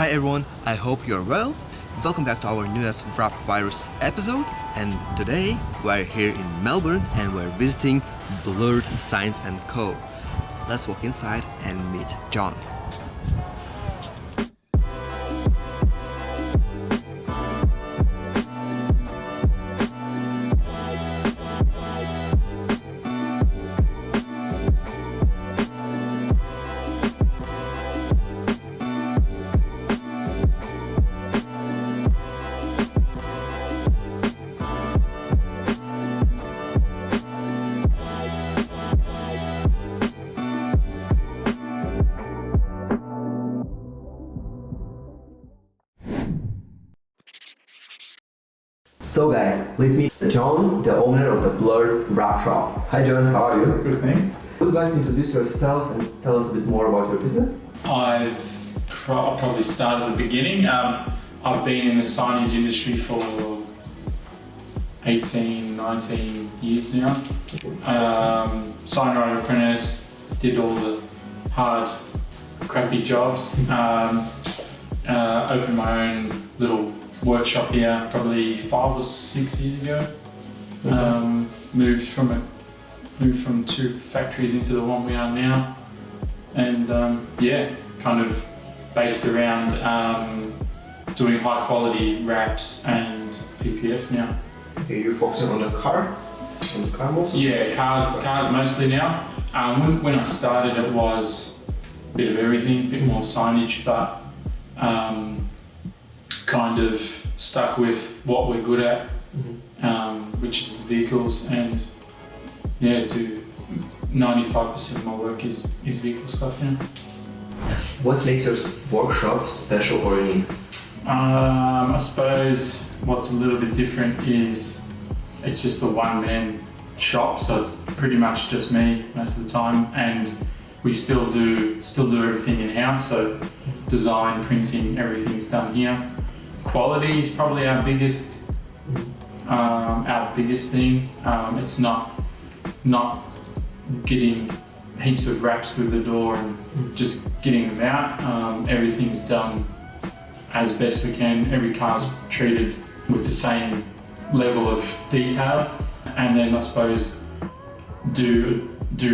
Hi everyone, I hope you're well. Welcome back to our newest Wrap Virus episode, and today we're here in Melbourne and we're visiting Blurred Science & Co. Let's walk inside and meet John. So guys, please meet John, the owner of the Blurred Wrap Shop. Hi John, how are you? Good, thanks. Would you like to introduce yourself and tell us a bit more about your business? I'll probably start at the beginning. I've been in the signage industry for 18, 19 years now. Signwriting apprentice, did all the hard, crappy jobs. Opened my own little workshop here probably 5 or 6 years ago. Moved from 2 factories into the one we are now, and kind of based around doing high quality wraps and PPF now. Okay, you're focusing on the car mostly? Yeah, cars mostly now. When I started, it was a bit of everything, a bit more signage, but kind of stuck with what we're good at, which is the vehicles, and do 95% of my work is vehicle stuff now. What makes your workshop special or unique? I suppose what's a little bit different is it's just a one-man shop, so it's pretty much just me most of the time, and we still do everything in-house, so design, printing, everything's done here. Quality is probably our biggest thing. It's not getting heaps of wraps through the door and just getting them out. Everything's done as best we can. Every car's treated with the same level of detail, and then I suppose do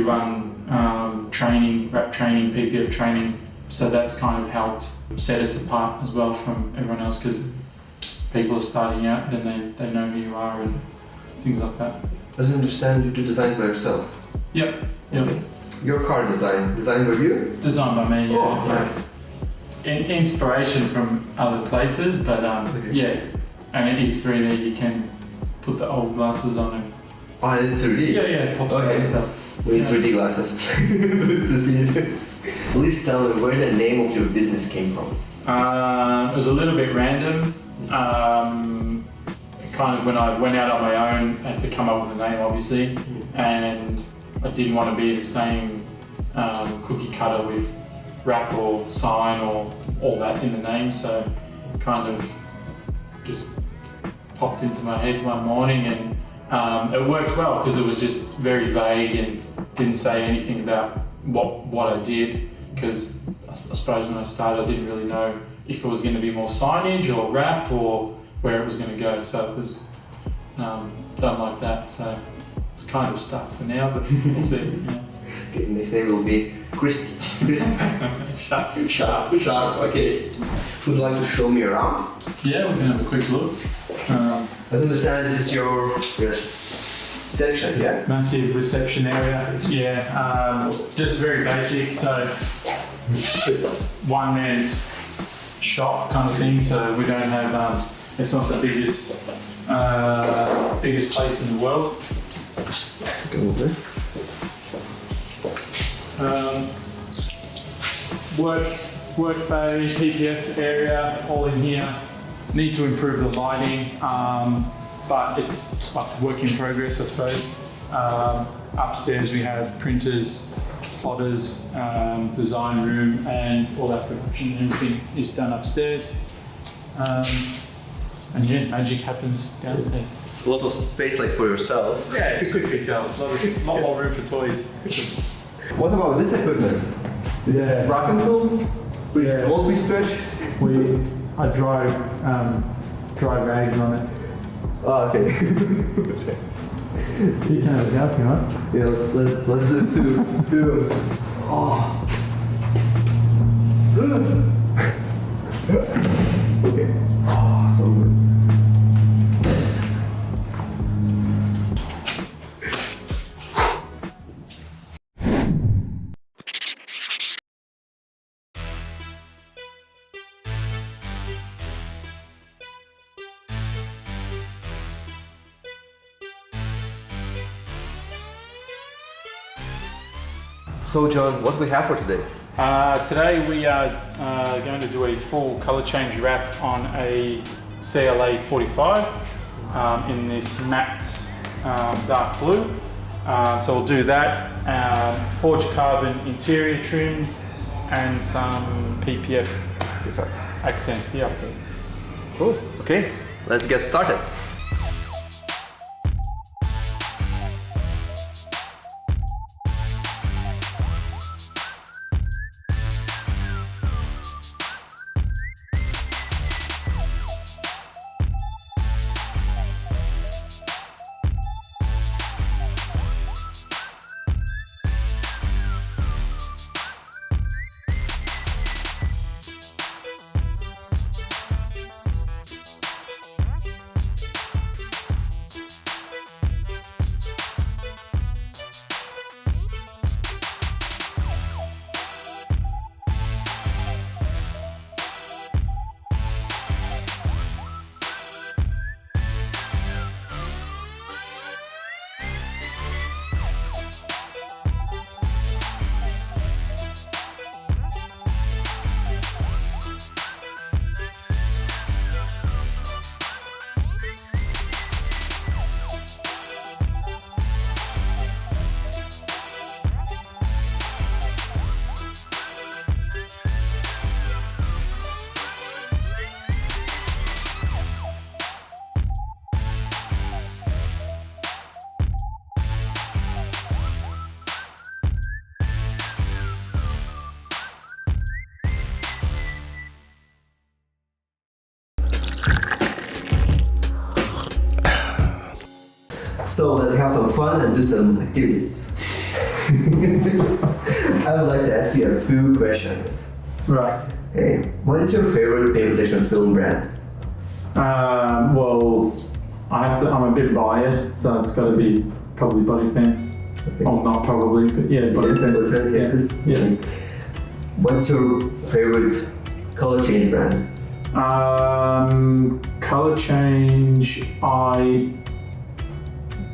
run training, wrap training, PPF training. So that's kind of helped set us apart as well from everyone else, because people are starting out, then they know who you are and things like that. As I understand, you do designs by yourself? Yep. Okay. Your car designed by you? Designed by me, yeah. Oh, nice. Inspiration from other places, but Okay. and it is 3D, you can put the old glasses on and... Oh, it's 3D? Yeah, pops out and stuff. We need 3D glasses to see it. Please tell me where the name of your business came from. It was a little bit random. Kind of when I went out on my own, I had to come up with a name obviously, and I didn't want to be the same cookie cutter with wrap or sign or all that in the name, so kind of just popped into my head one morning, and it worked well because it was just very vague and didn't say anything about what I did, because I suppose when I started I didn't really know if it was going to be more signage or wrap or where it was going to go, so it was done like that, so it's kind of stuck for now, but we'll see. Yeah. Okay, the next name will be Crispy. Sharp, okay. Would you like to show me around? Yeah, we can have a quick look. As I understand, this is your reception, yeah? Massive reception area, yeah. Just very basic, so it's one-man shop kind of thing, so we don't have, it's not the biggest place in the world. Go over. Work bay, PPF area, all in here. Need to improve the lighting, but it's like work in progress, I suppose. Upstairs we have printers, plotters, design room, and all that production. Everything is done upstairs. And yeah, magic happens downstairs. It's a lot of space like for yourself. Yeah, it's good for yourself. A lot more room for toys. What about this equipment? Is it a wrapping tool? Which won't be stretched? I dry rags on it. Oh, okay. You can have a go if you want. Yeah, let's do it. Oh. Okay. Oh, so good. So John, what do we have for today? Today we are going to do a full colour change wrap on a CLA45 in this matte dark blue. So we'll do that, forged carbon interior trims and some PPF accents here. Cool, okay, let's get started. So let's have some fun and do some activities. I would like to ask you a few questions. Right. Okay. What is your favorite paint protection film brand? Well, I'm a bit biased, so it's got to be probably Body Fence. Okay. Oh, not probably, but yeah, Body Fence. Yes. Yeah. What's your favorite color change brand? Color change,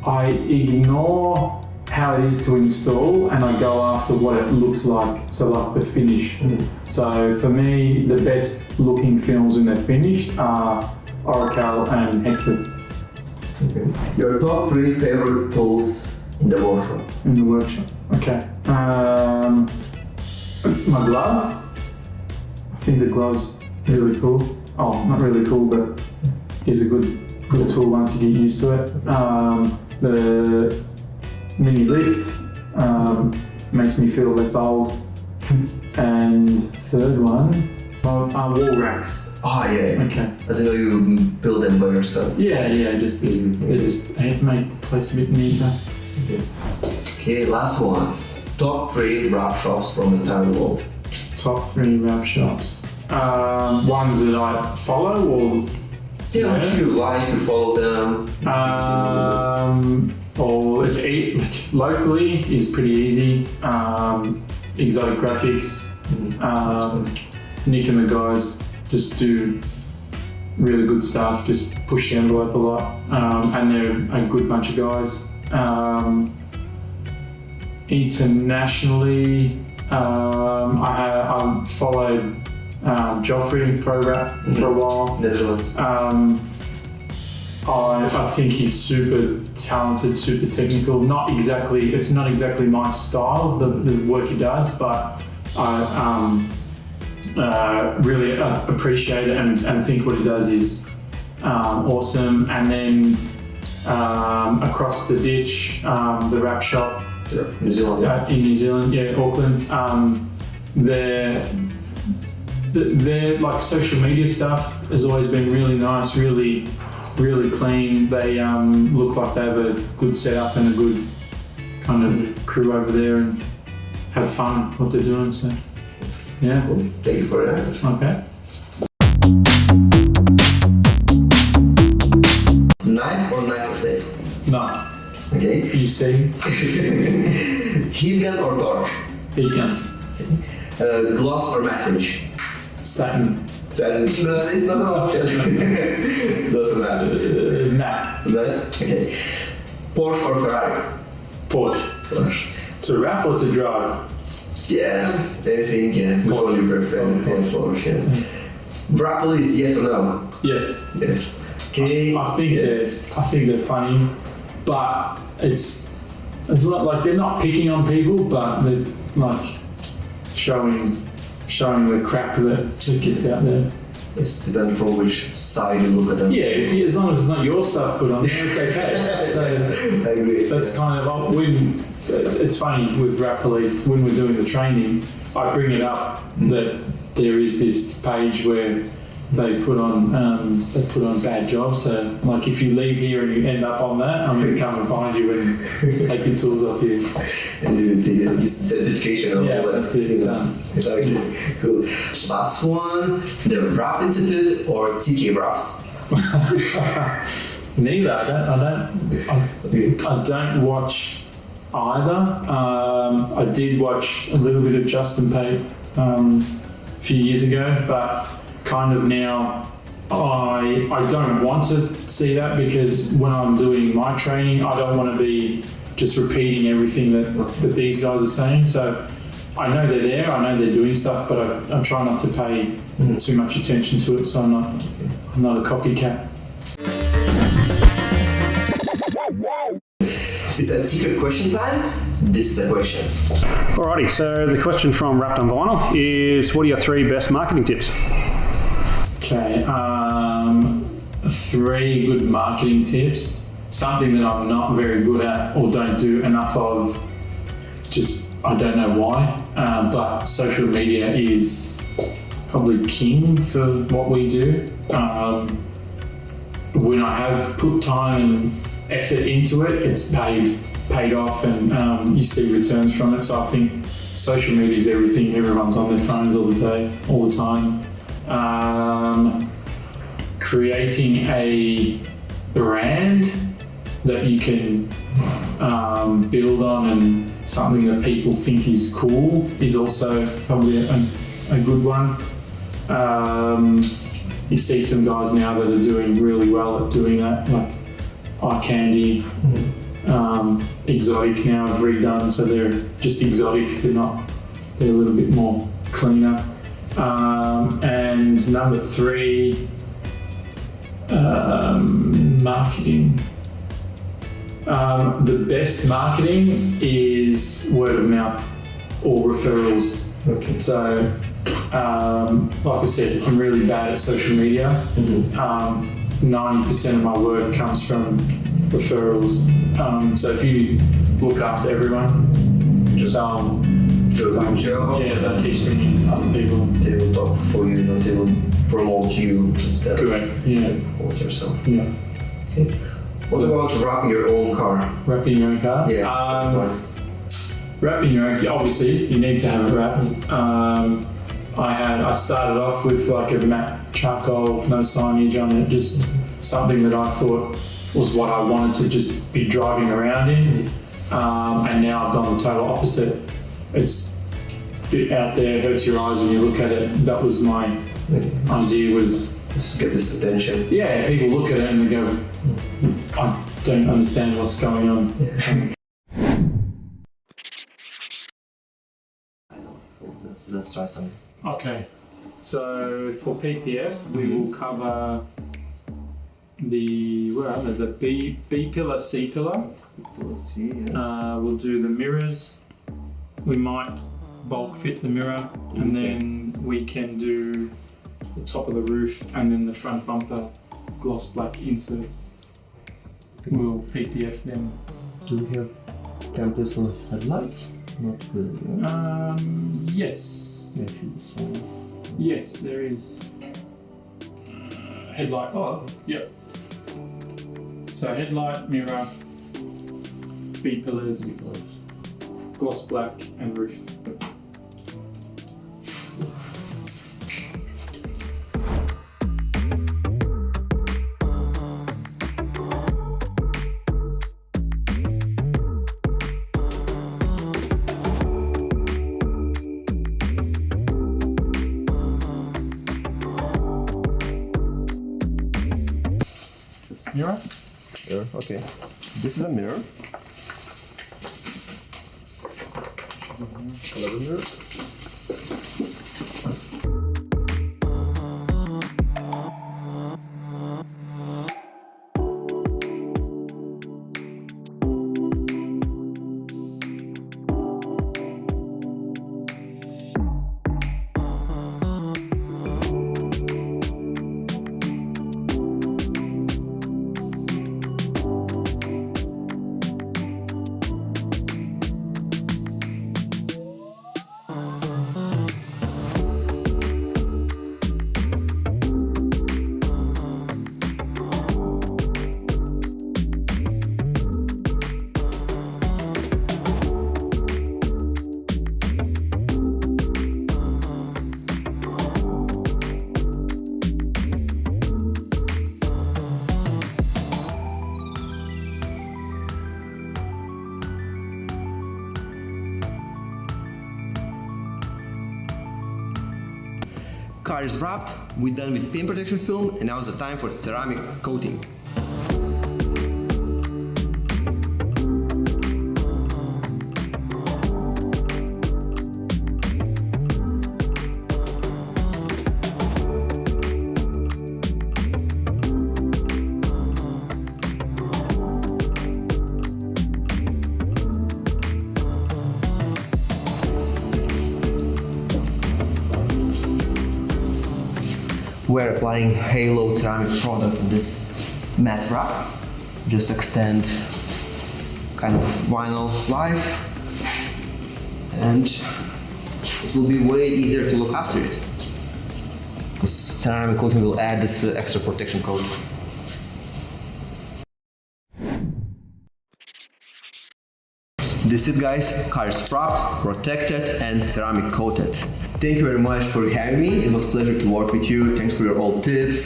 I ignore how it is to install and I go after what it looks like, so like the finish. So for me, the best looking films when they're finished are Oracle and Hexus. Okay. Your top 3 favorite tools in the workshop? In the workshop, okay. My glove, I think the glove's really cool. Oh, not really cool, but is a good tool once you get used to it. The mini lift makes me feel less old. And third one, wall racks. Oh yeah. Okay. As you know, you build them by yourself. Yeah, they just make the place a bit neater. Okay, last one. Top 3 wrap shops from the entire world. Top 3 wrap shops. Ones that I follow or? Yeah, which you like to follow them. Or it's locally is pretty easy. Exotic Graphics. Nick and the guys just do really good stuff, just push the envelope a lot. And they're a good bunch of guys. Internationally, I followed Joffrey Pro Wrap for a while. Netherlands. I think he's super talented, super technical. It's not exactly my style, the work he does, but I really appreciate it and think what he does is awesome. And then across the ditch, the wrap shop. New Zealand, yeah. In New Zealand, yeah, Auckland. their like social media stuff has always been really nice, really clean. They look like they have a good setup and a good kind of crew over there and have fun what they're doing. So yeah. Cool. Thank you for your answers. Okay. Knife or knife safe? No. Okay. You see? Heat gun or torch? Heat gun. Gloss or matte finish? Satin. Satin. No, it's not an option. Doesn't matter. Nah. That? Okay. Porsche or Ferrari? Porsche. Porsche. To wrap or to drive? Yeah, anything, yeah. Which one you prefer? Porsche, yeah. Wrap police, yes or no? Yes. Yes. Okay. I think they're funny, but it's not like they're not picking on people, but they're like showing the crap that gets out there. It's depending from which side you look at them. Yeah, as long as it's not your stuff put on there, it's okay. So I agree. that's kind of when it's funny with Rap Police when we're doing the training. I bring it up that there is this page where they put on bad jobs. So like if you leave here and you end up on that, I'm going to come and find you and take your tools off here. And you take a certification and all that. That's it. Done. Okay, cool. Last one, the Wrap Institute or TK Wraps? Neither. I don't watch either. I did watch a little bit of Justin Pate a few years ago, but kind of now I don't want to see that because when I'm doing my training, I don't want to be just repeating everything that these guys are saying. So I know they're there, I know they're doing stuff, but I try not to pay too much attention to it, so I'm not a copycat. It's a secret question time. This is a question. Alrighty, so the question from Wrapped on Vinyl is, what are your 3 best marketing tips? Okay, 3 good marketing tips. Something that I'm not very good at or don't do enough of, just I don't know why, but social media is probably king for what we do. When I have put time and effort into it, it's paid off and you see returns from it. So I think social media is everything. Everyone's on their phones all the time. Creating a brand that you can build on and something that people think is cool is also probably a good one. You see some guys now that are doing really well at doing that, like Eye Candy, Exotic now have redone, so they're just exotic, they're a little bit more cleaner. And number 3, marketing. The best marketing is word of mouth or referrals. Okay. So, like I said, I'm really bad at social media. 90% of my work comes from referrals. So if you look after everyone, just they'll keep bringing other people. They will talk for you, they will promote you instead Correct. Yeah. promote yourself. Yeah. Okay. What about wrapping your own car? Wrapping your own car? Yeah. Wrapping your own, obviously you need to have it wrapped. I started off with like a matte charcoal, no signage on it, just something that I thought was what I wanted to just be driving around in. And now I've gone the total opposite. It's out there, hurts your eyes when you look at it. That was my idea, was just to get this attention. Yeah, people look at it and they go, I don't understand what's going on. Yeah. Let's try some. Okay, so for PPF we will cover the B pillar, C pillar. We'll do the mirrors. We might bulk fit the mirror, and then we can do the top of the roof and then the front bumper gloss black inserts. We'll PPF them. Do we have templates for headlights? Not really. Yes. Yeah, Yes, there is. Headlight. Oh. Yep. So headlight, mirror, B-pillars, gloss black, and roof. Mirror? Mirror, okay. This is a mirror. Another mirror. Car is wrapped, we're done with paint protection film, and now is the time for ceramic coating. We're applying halo ceramic product on this matte wrap. Just extend kind of vinyl life, and it will be way easier to look after it, because ceramic coating will add this extra protection coat. This is it, guys. Car is wrapped, protected, and ceramic coated. Thank you very much for having me. It was a pleasure to work with you. Thanks for your old tips,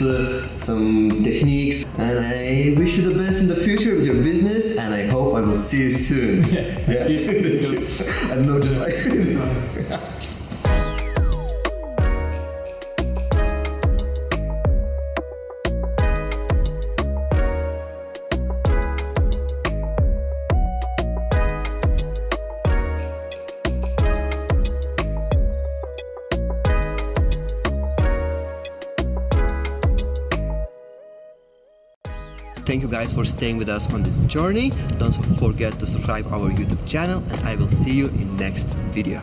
some techniques, and I wish you the best in the future with your business, and I hope I will see you soon. Yeah. I don't know, just like this. Thank you guys for staying with us on this journey. Don't forget to subscribe our YouTube channel, and I will see you in next video.